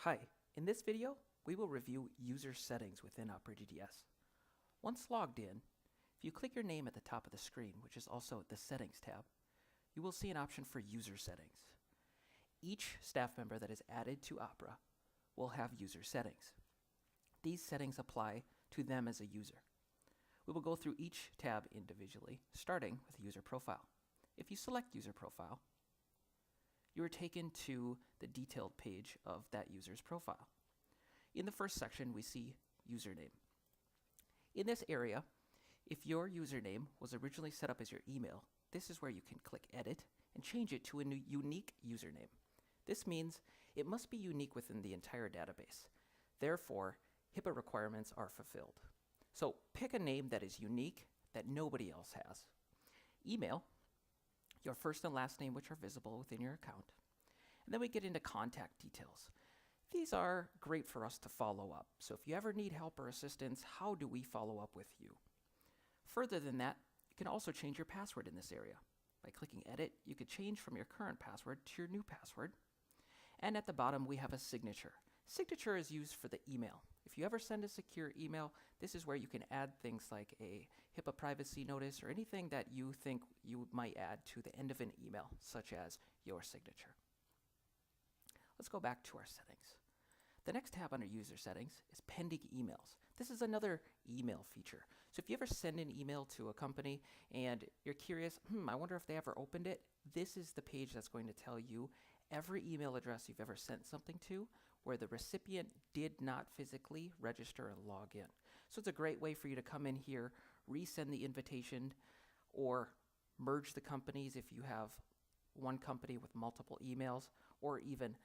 Hi, in this video, we will review user settings within OperaDDS. Once logged in, if you click your name at the top of the screen, which is also the Settings tab, you will see an option for user settings. Each staff member that is added to Opera will have user settings. These settings apply to them as a user. We will go through each tab individually, starting with User Profile. If you select User Profile, you are taken to the detailed page of that user's profile. In the first section, we see username. In this area, if your username was originally set up as your email, this is where you can click Edit and change it to a new unique username. This means it must be unique within the entire database. Therefore, HIPAA requirements are fulfilled. So pick a name that is unique that nobody else has. Email, your first and last name which are visible within your account. And then we get into contact details. These are great for us to follow up. So if you ever need help or assistance, how do we follow up with you? Further than that, you can also change your password in this area. By clicking Edit, you could change from your current password to your new password. And at the bottom, we have a signature. Signature is used for the email. If you ever send a secure email, this is where you can add things like a HIPAA privacy notice or anything that you think you might add to the end of an email, such as your signature. Let's go back to our settings. The next tab under User Settings is Pending Emails. This is another email feature. So if you ever send an email to a company and you're curious, I wonder if they ever opened it, this is the page that's going to tell you every email address you've ever sent something to where the recipient did not physically register and log in. So it's a great way for you to come in here, resend the invitation, or merge the companies if you have one company with multiple emails, or even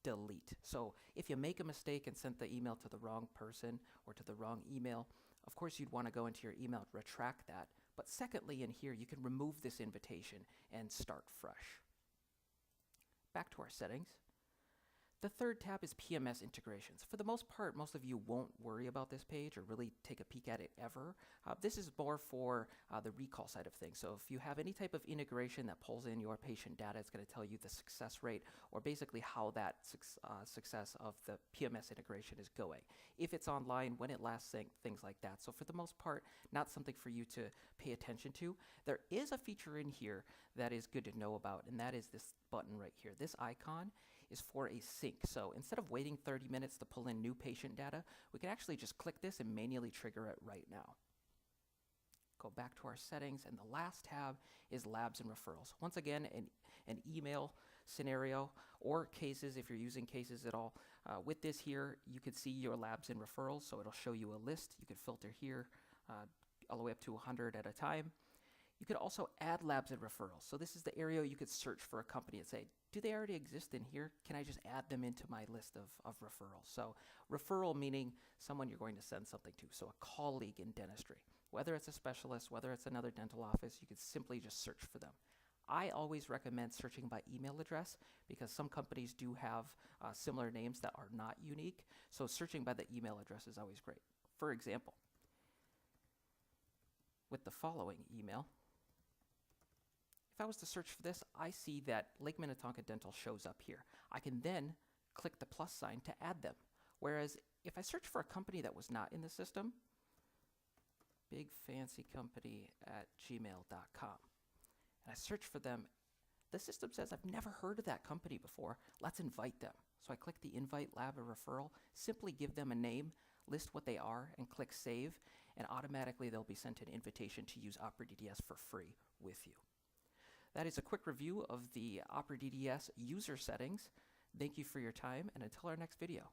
delete. So if you make a mistake and sent the email to the wrong person or to the wrong email, of course you'd want to go into your email and retract that. But secondly, in here, you can remove this invitation and start fresh. Back to our settings. The third tab is PMS integrations. For the most part, most of you won't worry about this page or really take a peek at it ever. This is more for the recall side of things. So if you have any type of integration that pulls in your patient data, it's going to tell you the success rate or basically how that success of the PMS integration is going. If it's online, when it lasts, things like that. So for the most part, not something for you to pay attention to. There is a feature in here that is good to know about, and that is this button right here. This icon is for a sync. So instead of waiting 30 minutes to pull in new patient data, we can actually just click this and manually trigger it right now. Go back to our settings, and the last tab is labs and referrals. Once again, an email scenario or cases, if you're using cases at all. With this here, you could see your labs and referrals, so it'll show you a list. You could filter here all the way up to 100 at a time. You could also add labs and referrals. So this is the area you could search for a company and say, do they already exist in here? Can I just add them into my list of referrals? So referral meaning someone you're going to send something to. So a colleague in dentistry. Whether it's a specialist, whether it's another dental office, you could simply just search for them. I always recommend searching by email address because some companies do have similar names that are not unique. So searching by the email address is always great. For example, with the following email, if I was to search for this, I see that Lake Minnetonka Dental shows up here. I can then click the plus sign to add them. Whereas if I search for a company that was not in the system, bigfancycompany@gmail.com, and I search for them, the system says, I've never heard of that company before. Let's invite them. So I click the Invite Lab or Referral, simply give them a name, list what they are, and click Save, and automatically they'll be sent an invitation to use OperaDDS for free with you. That is a quick review of the OperaDDS user settings. Thank you for your time, and until our next video.